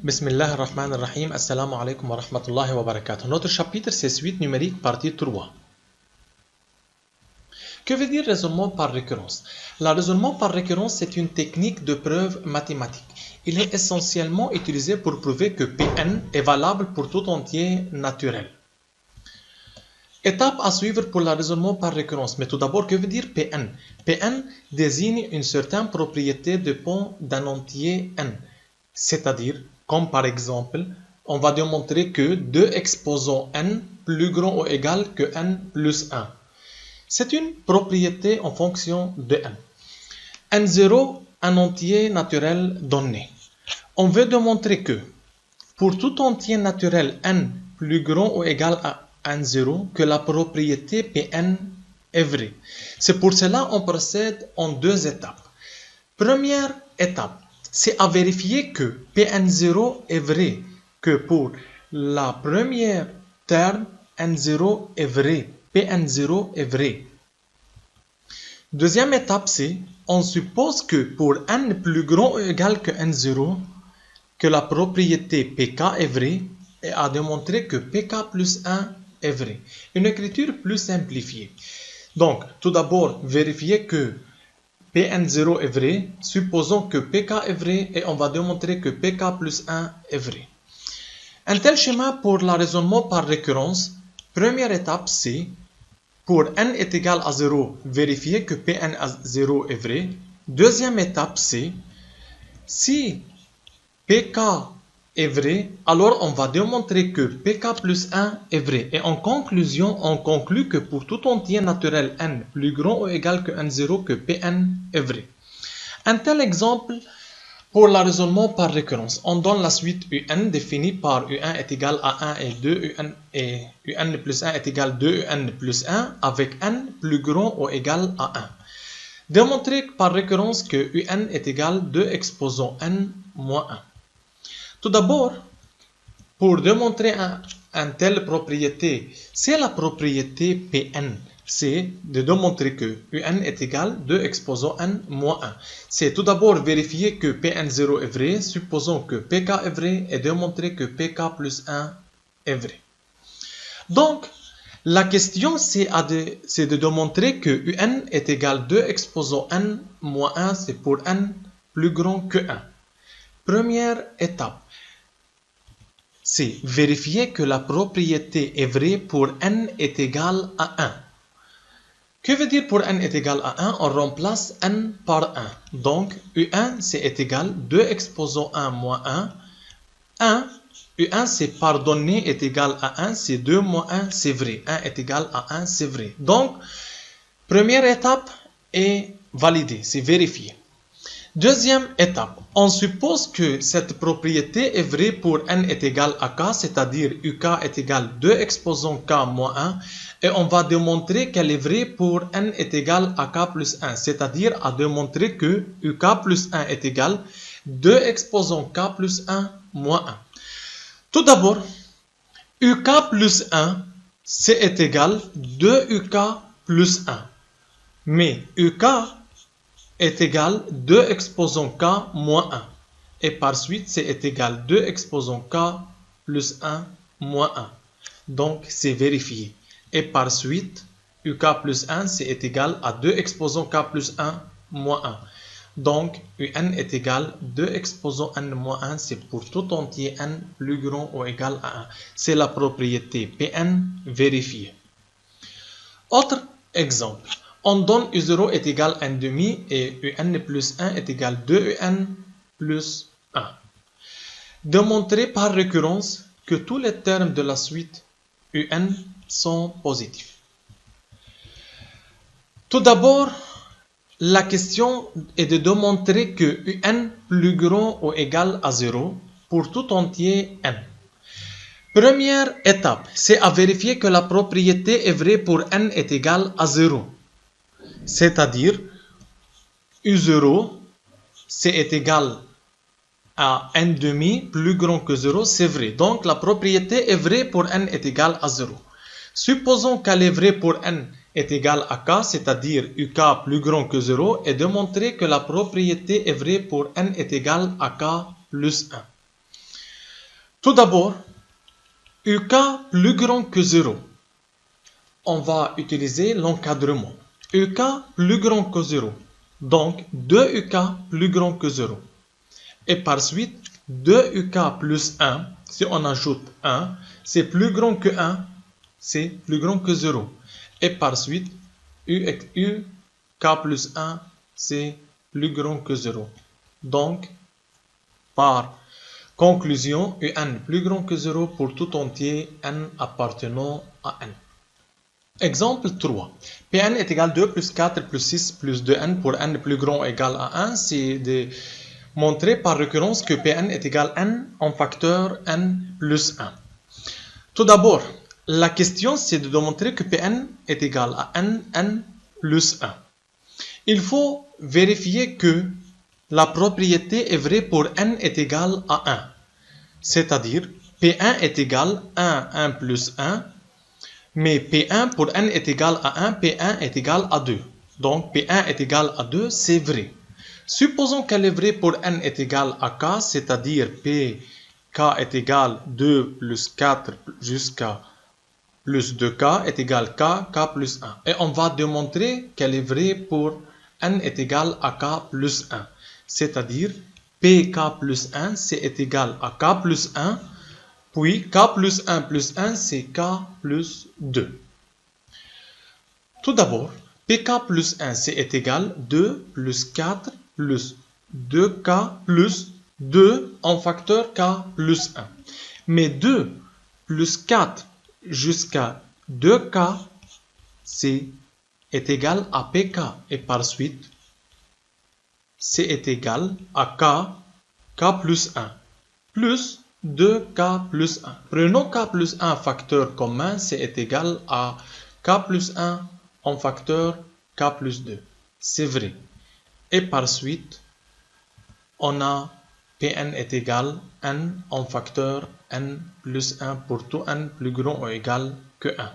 Bismillah ar-Rahman ar-Rahim. Assalamu alaikum wa rahmatullahi wa barakatuh. Notre chapitre, c'est suite numérique, partie 3. Que veut dire raisonnement par récurrence? Le raisonnement par récurrence, c'est une technique de preuve mathématique. Il est essentiellement utilisé pour prouver que Pn est valable pour tout entier naturel. Étape à suivre pour le raisonnement par récurrence. Mais tout d'abord, que veut dire Pn? Pn désigne une certaine propriété dépend d'un entier n. C'est-à-dire, comme par exemple, on va démontrer que 2 exposants n plus grand ou égal que n plus 1. C'est une propriété en fonction de n. n0, un entier naturel donné. On veut démontrer que, pour tout entier naturel n plus grand ou égal à n0, que la propriété Pn est vraie. C'est pour cela qu'on procède en 2 étapes. Première étape, c'est à vérifier que Pn0 est vrai, que pour la première terme, n0 est vrai, Pn0 est vrai. Deuxième étape, c'est, on suppose que pour n plus grand ou égal que n0, que la propriété Pk est vraie, et à démontrer que Pk plus 1 est vrai. Une écriture plus simplifiée. Donc, tout d'abord, vérifier que Pn0 est vrai, supposons que Pk est vrai et on va démontrer que Pk plus 1 est vrai. Un tel schéma pour le raisonnement par récurrence, première étape c'est, pour n est égal à 0, vérifier que Pn à 0 est vrai. Deuxième étape c'est, si Pk est vrai, alors on va démontrer que Pk plus 1 est vrai. Et en conclusion, on conclut que pour tout entier naturel n plus grand ou égal que n0, que Pn est vrai. Un tel exemple pour le raisonnement par récurrence. On donne la suite un définie par un est égal à 1 et 2, un plus 1 est égal à 2, un plus 1 avec n plus grand ou égal à 1. Démontrer par récurrence que un est égal à 2 exposants n moins 1. Tout d'abord, pour démontrer une telle propriété, c'est la propriété Pn. C'est de démontrer que un est égal à 2 exposants n moins 1. C'est tout d'abord vérifier que Pn0 est vrai, supposons que Pk est vrai, et démontrer que Pk plus 1 est vrai. Donc, la question c'est de démontrer que un est égal à 2 exposants n moins 1, c'est pour n plus grand que 1. Première étape, c'est vérifier que la propriété est vraie pour n est égal à 1. Que veut dire pour n est égal à 1? On remplace n par 1. Donc, U1 c'est est égal à 2 exposants 1 moins 1. 1, U1 c'est pardonné est égal à 1, c'est 2 moins 1, c'est vrai. 1 est égal à 1, c'est vrai. Donc, première étape est validée, c'est vérifié. Deuxième étape, on suppose que cette propriété est vraie pour n est égal à k, c'est-à-dire uk est égal à 2 exposants k moins 1, et on va démontrer qu'elle est vraie pour n est égal à k plus 1, c'est-à-dire à démontrer que uk plus 1 est égal à 2 exposants k plus 1 moins 1. Tout d'abord, uk plus 1, c'est égal à 2 uk plus 1, mais uk est égal à 2 exposants k moins 1. Et par suite, c'est égal à 2 exposants k plus 1 moins 1. Donc, c'est vérifié. Et par suite, uk plus 1, c'est égal à 2 exposants k plus 1 moins 1. Donc, un est égal à 2 exposants n moins 1, c'est pour tout entier n plus grand ou égal à 1. C'est la propriété Pn vérifiée. Autre exemple. On donne U0 est égal à 1 demi et Un plus 1 est égal à 2 Un plus 1. Démontrer par récurrence que tous les termes de la suite Un sont positifs. Tout d'abord, la question est de démontrer que Un plus grand ou égal à 0 pour tout entier n. Première étape, c'est à vérifier que la propriété est vraie pour n est égal à 0. C'est-à-dire, U0, c'est égal à n demi plus grand que 0, c'est vrai. Donc, la propriété est vraie pour n est égal à 0. Supposons qu'elle est vraie pour n est égal à k, c'est-à-dire uk plus grand que 0, et démontrer que la propriété est vraie pour n est égal à k plus 1. Tout d'abord, UK plus grand que 0. On va utiliser l'encadrement. UK plus grand que 0. Donc, 2UK plus grand que 0. Et par suite, 2UK plus 1, si on ajoute 1, c'est plus grand que 1, c'est plus grand que 0. Et par suite, UK plus 1, c'est plus grand que 0. Donc, par conclusion, UN plus grand que 0 pour tout entier n appartenant à n. Exemple 3. Pn est égal à 2 plus 4 plus 6 plus 2n pour n plus grand égal à 1. C'est de montrer par récurrence que Pn est égal à n en facteur n plus 1. Tout d'abord, la question c'est de démontrer que Pn est égal à n plus 1. Il faut vérifier que la propriété est vraie pour n est égal à 1. C'est-à-dire, P1 est égal à 1 plus 1. Mais P1 pour n est égal à 1, P1 est égal à 2. Donc P1 est égal à 2, c'est vrai. Supposons qu'elle est vraie pour n est égal à k, c'est-à-dire Pk est égal à 2 plus 4 jusqu'à plus 2k est égal à k plus 1. Et on va démontrer qu'elle est vraie pour n est égal à k plus 1. C'est-à-dire Pk plus 1 c'est égal à k plus 1. Puis, k plus 1, c'est k plus 2. Tout d'abord, pk plus 1, c'est égal à 2 plus 4 plus 2k plus 2 en facteur k plus 1. Mais 2 plus 4 jusqu'à 2k, c'est égal à pk. Et par suite, c'est égal à k plus 1, plus 2k plus 1. Prenons k plus 1 facteur commun, c'est égal à k plus 1 en facteur k plus 2. C'est vrai. Et par suite, on a Pn est égal à n en facteur n plus 1 pour tout n plus grand ou égal que 1.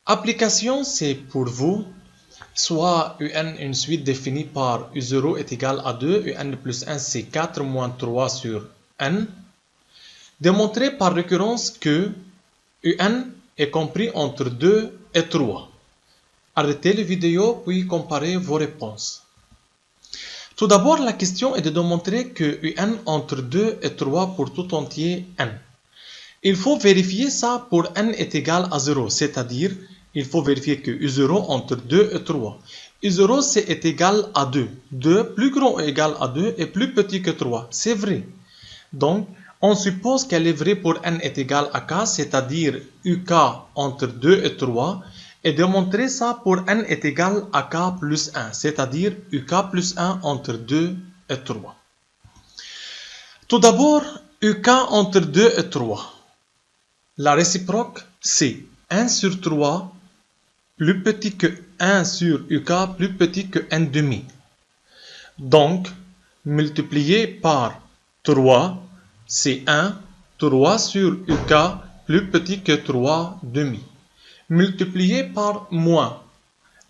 Application, c'est pour vous. Soit un une suite définie par u0 est égal à 2, un plus 1 c'est 4 moins 3 sur n. Démontrer par récurrence que un est compris entre 2 et 3. Arrêtez la vidéo puis comparez vos réponses. Tout d'abord, la question est de démontrer que un entre 2 et 3 pour tout entier n. Il faut vérifier ça pour n est égal à 0, c'est-à-dire il faut vérifier que U0 entre 2 et 3. U0 c'est égal à 2. 2 plus grand ou égal à 2 est plus petit que 3. C'est vrai. Donc, on suppose qu'elle est vraie pour n est égal à k, c'est-à-dire UK entre 2 et 3. Et démontrer ça pour n est égal à k plus 1, c'est-à-dire UK plus 1 entre 2 et 3. Tout d'abord, UK entre 2 et 3. La réciproque, c'est 1 sur 3 plus petit que 1 sur UK plus petit que n demi. Donc, multiplié par 3, c'est 1, 3 sur UK plus petit que 3 demi. Multiplié par moins.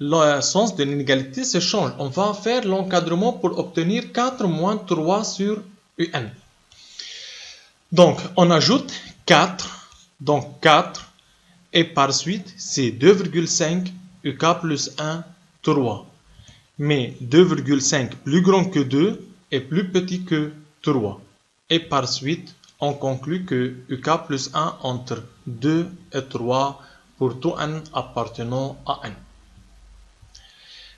Le sens de l'inégalité se change. On va faire l'encadrement pour obtenir 4 moins 3 sur UN. Donc, on ajoute 4. Donc, 4. Et par suite, c'est 2,5 UK plus 1, 3. Mais 2,5 plus grand que 2 est plus petit que 3. Et par suite, on conclut que UK plus 1 entre 2 et 3 pour tout n appartenant à n.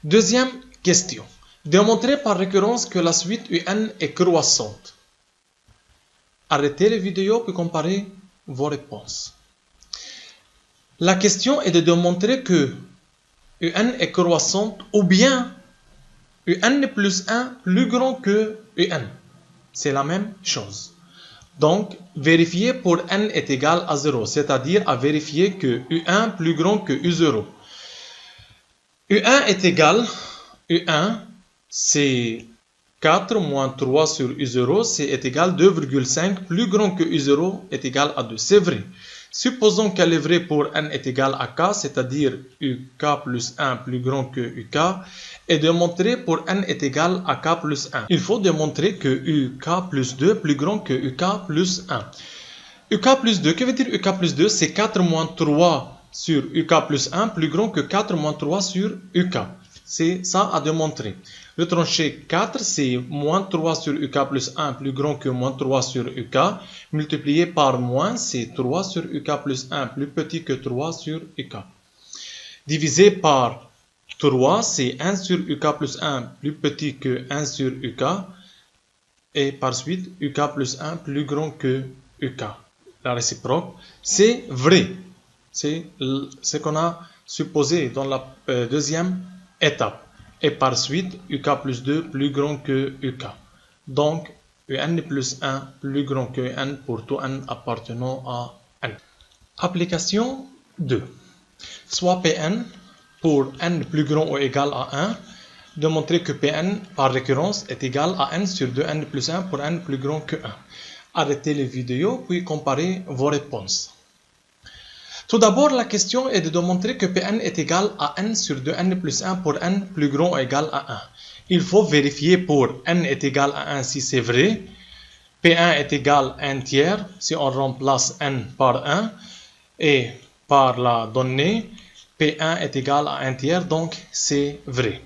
Deuxième question. Démontrer par récurrence que la suite UN est croissante. Arrêtez la vidéo puis comparez vos réponses. La question est de démontrer que UN est croissante ou bien UN plus 1 plus grand que UN. C'est la même chose. Donc, vérifier pour n est égal à 0, c'est-à-dire à vérifier que U1 plus grand que U0. U1 est égal, U1 c'est 4 moins 3 sur U0, c'est égal à 2,5 plus grand que U0 est égal à 2. C'est vrai. Supposons qu'elle est vraie pour n est égal à k, c'est-à-dire uk plus 1 plus grand que uk, et démontrer pour n est égal à k plus 1. Il faut démontrer que uk plus 2 plus grand que uk plus 1. uk plus 2, que veut dire uk plus 2? C'est 4 moins 3 sur uk plus 1 plus grand que 4 moins 3 sur uk. C'est ça à démontrer. Retrancher 4, c'est moins 3 sur uk plus 1 plus grand que moins 3 sur uk. Multiplié par moins, c'est 3 sur uk plus 1 plus petit que 3 sur uk. Divisé par 3, c'est 1 sur uk plus 1 plus petit que 1 sur uk. Et par suite, uk plus 1 plus grand que uk. La réciproque, c'est vrai. C'est ce qu'on a supposé dans la deuxième étape. Et par suite, uk plus 2 plus grand que uk. Donc, un plus 1 plus grand que n pour tout n appartenant à n. Application 2. Soit Pn pour n plus grand ou égal à 1. Démontrer que Pn par récurrence est égal à n sur 2n plus 1 pour n plus grand que 1. Arrêtez les vidéos puis comparez vos réponses. Tout d'abord, la question est de démontrer que Pn est égal à n sur 2n plus 1 pour n plus grand ou égal à 1. Il faut vérifier pour n est égal à 1 si c'est vrai. P1 est égal à 1 tiers si on remplace n par 1. Et par la donnée, P1 est égal à 1 tiers, donc c'est vrai.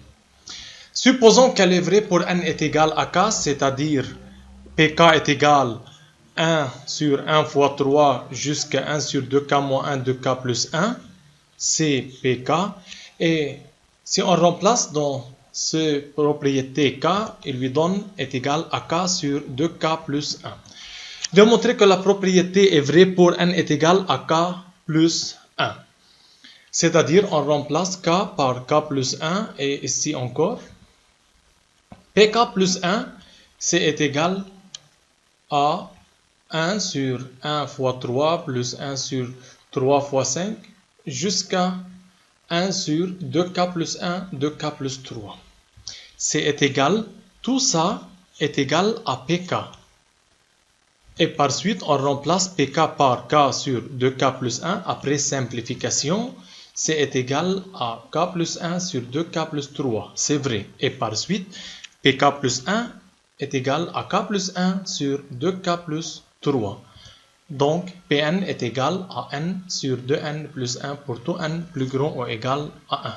Supposons qu'elle est vraie pour n est égal à k, c'est-à-dire Pk est égal à 1 sur 1 fois 3 jusqu'à 1 sur 2k moins 1 2k plus 1, c'est Pk. Et si on remplace dans cette propriété k, il lui donne est égal à k sur 2k plus 1. Démontrer que la propriété est vraie pour n est égal à k plus 1. C'est-à-dire on remplace k par k plus 1 et ici encore. Pk plus 1, c'est égal à 1 sur 1 fois 3 plus 1 sur 3 fois 5 jusqu'à 1 sur 2k plus 1, 2k plus 3. C'est égal, tout ça est égal à Pk. Et par suite, on remplace Pk par k sur 2k plus 1. Après simplification, c'est égal à k plus 1 sur 2k plus 3. C'est vrai. Et par suite, Pk plus 1 est égal à k plus 1 sur 2k plus 3. Donc, Pn est égal à n sur 2n plus 1 pour tout n plus grand ou égal à 1.